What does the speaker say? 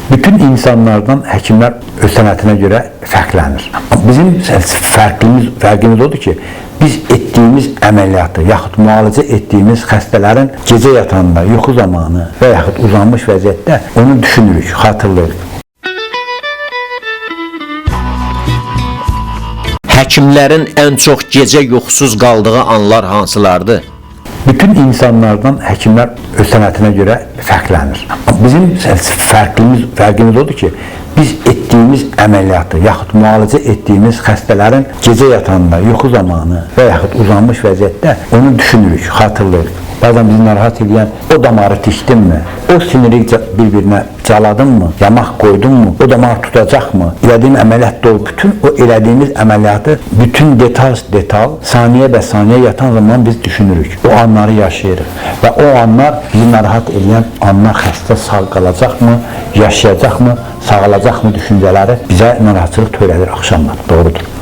Bütün insanlardan həkimlər öz sənətinə görə fərqlənir. Bizim fərqimiz odur ki, biz etdiyimiz əməliyyatı yaxud müalicə etdiyimiz xəstələrin gecə yatanda, yuxu zamanı və yaxud uzanmış vəziyyətdə onu düşünürük, xatırlayırıq. Həkimlərin ən çox gecə yuxusuz qaldığı anlar hansılardır? Bütün insanlardan həkimlər öz sənətinə görə fərqlənir. Bizim fərqimiz odur ki, biz etdiyimiz əməliyyatı yaxud müalicə etdiyimiz xəstələrin gecə yatanda, yuxu zamanı və yaxud uzanmış vəziyyətdə onu düşünürük, xatırlayırıq. Bazen bizi narahat edən o damarı tikdin mi, o siniri bir-birinə caladın mı, yamaq qoydun mu, o damar tutacaq mı, elədiyim əməliyyat da bütün o elədiyimiz əməliyyatı bütün detal saniyə və saniyə yatan zaman biz düşünürük. O anları yaşayırıq və o anlar bizi narahat edən anlar xəstə sağ qalacaq mı, yaşayacaq mı, sağalacaq mı düşüncələri bizə narahatçılıq törədir axşamlar, doğrudur.